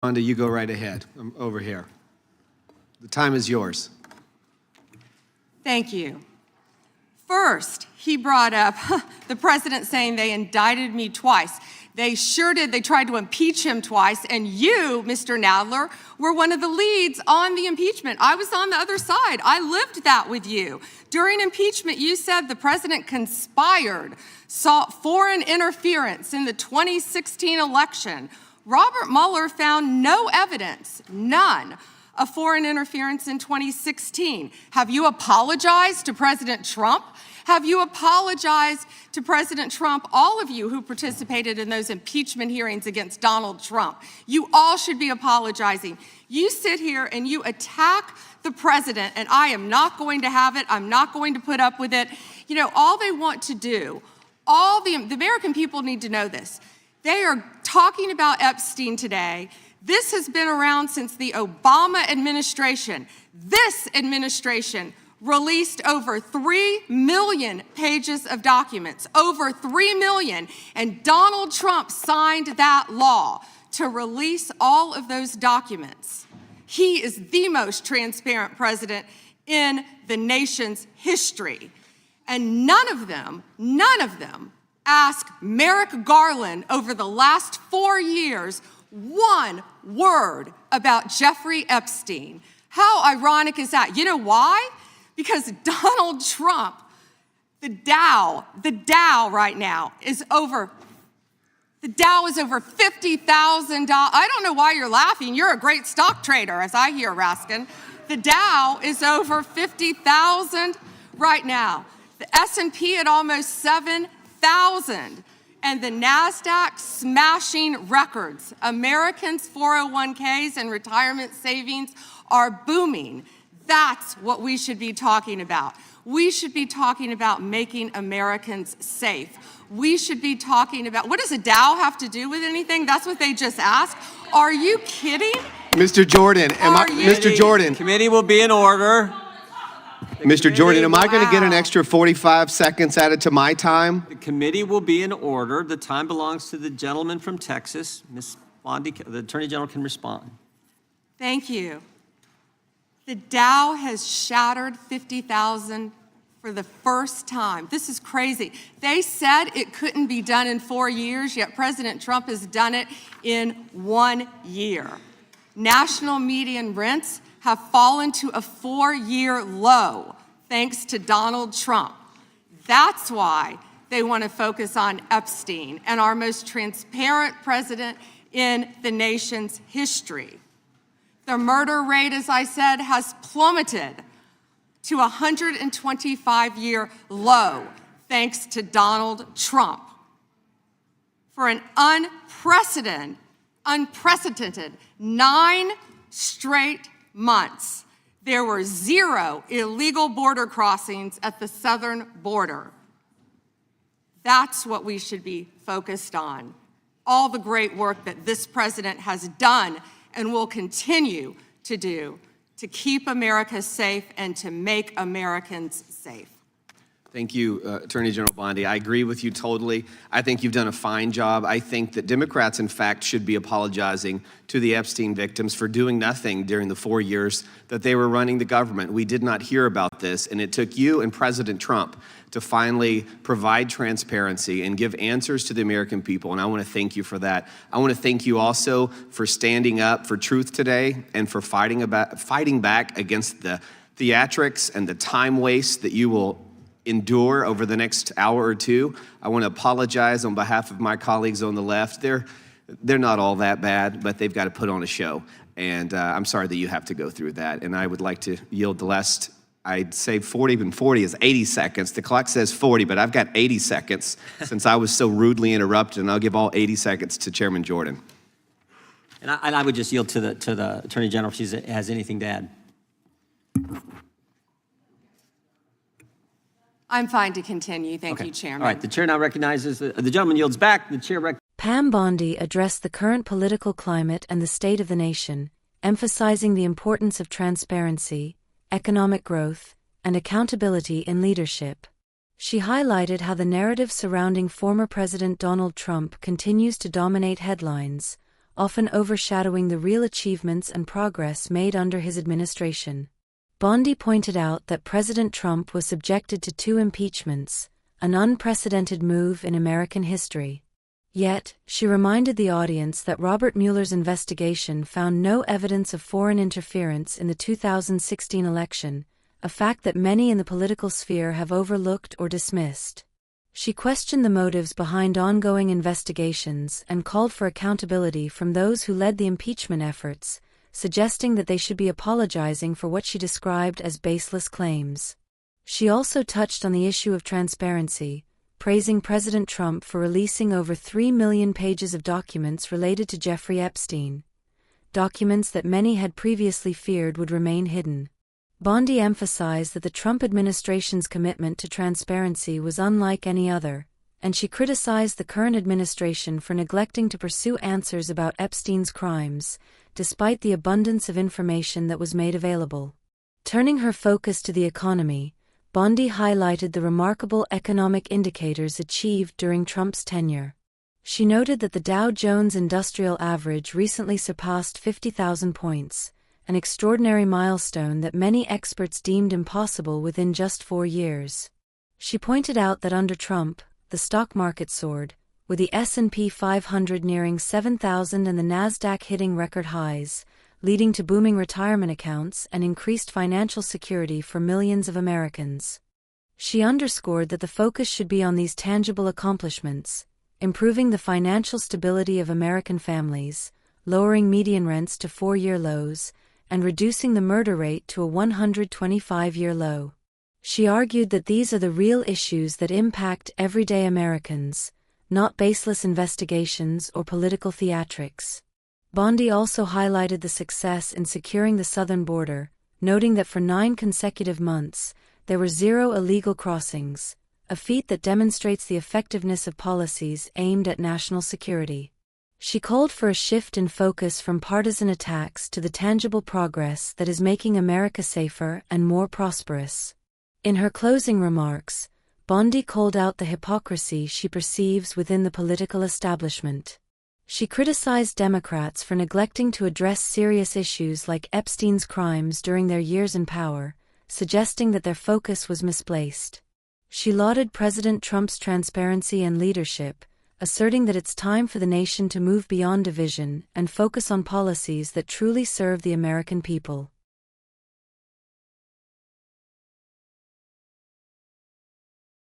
Bondi, you go right ahead. I'm over here. The time is yours. Thank you. First, he brought up the president saying they indicted me twice. They sure did. They tried to impeach him twice, and you, Mr. Nadler, were one of the leads on the impeachment. I was on the other side. I lived that with you. During impeachment, you said the president conspired, sought foreign interference in the 2016 election. Robert Mueller found no evidence, none, of foreign interference in 2016. Have you apologized to President Trump? Have you apologized to President Trump, all of you who participated in those impeachment hearings against Donald Trump? You all should be apologizing. You sit here and you attack the president, and I am not going to have it. I'm not going to put up with it. You know, all they want to do, the American people need to know this. They are talking about Epstein today. This has been around since the Obama administration. This administration released over 3 million pages of documents, over 3 million, and Donald Trump signed that law to release all of those documents. He is the most transparent president in the nation's history. And none of them asked Merrick Garland over the last 4 years one word about Jeffrey Epstein. How ironic is that? You know why? Because Donald Trump, the Dow right now is over, the Dow is over $50,000. I don't know why you're laughing. You're a great stock trader, as I hear, Raskin. The Dow is over 50,000 right now. The S&P at almost 7,000. And the NASDAQ smashing records. Americans' 401ks and retirement savings are booming. That's what we should be talking about. We should be talking about making Americans safe. We should be talking about, what does a Dow have to do with anything? That's what they just asked. Are you kidding? Mr. Jordan, Mr. Jordan. Committee will be in order. Mr. Jordan, am I going to get an extra 45 seconds added to my time? The committee will be in order. The time belongs to the gentleman from Texas. Ms. Bondi, the Attorney General can respond. Thank you. The Dow has shattered 50,000 for the first time. This is crazy. They said it couldn't be done in 4 years, yet President Trump has done it in 1 year. National median rents have fallen to a 4-year low thanks to Donald Trump. That's why they want to focus on Epstein and our most transparent president in the nation's history. The murder rate, as I said, has plummeted to a 125-year low thanks to Donald Trump. For an unprecedented 9 straight months, there were 0 illegal border crossings at the southern border. That's what we should be focused on. All the great work that this president has done and will continue to do to keep America safe and to make Americans safe. Thank you, Attorney General Bondi. I agree with you totally. I think you've done a fine job. I think that Democrats, in fact, should be apologizing to the Epstein victims for doing nothing during the 4 years that they were running the government. We did not hear about this, and it took you and President Trump to finally provide transparency and give answers to the American people, and I want to thank you for that. I want to thank you also for standing up for truth today and for fighting back against the theatrics and the time waste that you will endure over the next hour or two. I want to apologize on behalf of my colleagues on the left. They're not all that bad, but they've got to put on a show. And I'm sorry that you have to go through that. And I would like to yield the last, I'd say 40, but 40 is 80 seconds. The clock says 40, but I've got 80 seconds since I was so rudely interrupted, and I'll give all 80 seconds to Chairman Jordan. And I would just yield to the Attorney General if she has anything to add. I'm fine to continue. Thank you, Chairman. All right, the chair now recognizes, the gentleman yields back. The chair Pam Bondi addressed the current political climate and the state of the nation, emphasizing the importance of transparency, economic growth, and accountability in leadership. She highlighted how the narrative surrounding former President Donald Trump continues to dominate headlines, often overshadowing the real achievements and progress made under his administration. Bondi pointed out that President Trump was subjected to 2 impeachments, an unprecedented move in American history. Yet, she reminded the audience that Robert Mueller's investigation found no evidence of foreign interference in the 2016 election, a fact that many in the political sphere have overlooked or dismissed. She questioned the motives behind ongoing investigations and called for accountability from those who led the impeachment efforts, suggesting that they should be apologizing for what she described as baseless claims. She also touched on the issue of transparency, praising President Trump for releasing over 3 million pages of documents related to Jeffrey Epstein, documents that many had previously feared would remain hidden. Bondi emphasized that the Trump administration's commitment to transparency was unlike any other, and she criticized the current administration for neglecting to pursue answers about Epstein's crimes, despite the abundance of information that was made available. Turning her focus to the economy, Bondi highlighted the remarkable economic indicators achieved during Trump's tenure. She noted that the Dow Jones Industrial Average recently surpassed 50,000 points, an extraordinary milestone that many experts deemed impossible within just 4 years. She pointed out that under Trump, the stock market soared, with the S&P 500 nearing 7,000 and the Nasdaq hitting record highs, leading to booming retirement accounts and increased financial security for millions of Americans. She underscored that the focus should be on these tangible accomplishments, improving the financial stability of American families, lowering median rents to 4-year lows, and reducing the murder rate to a 125-year low. She argued that these are the real issues that impact everyday Americans, not baseless investigations or political theatrics. Bondi also highlighted the success in securing the southern border, noting that for 9 consecutive months, there were 0 illegal crossings, a feat that demonstrates the effectiveness of policies aimed at national security. She called for a shift in focus from partisan attacks to the tangible progress that is making America safer and more prosperous. In her closing remarks, Bondi called out the hypocrisy she perceives within the political establishment. She criticized Democrats for neglecting to address serious issues like Epstein's crimes during their years in power, suggesting that their focus was misplaced. She lauded President Trump's transparency and leadership, asserting that it's time for the nation to move beyond division and focus on policies that truly serve the American people.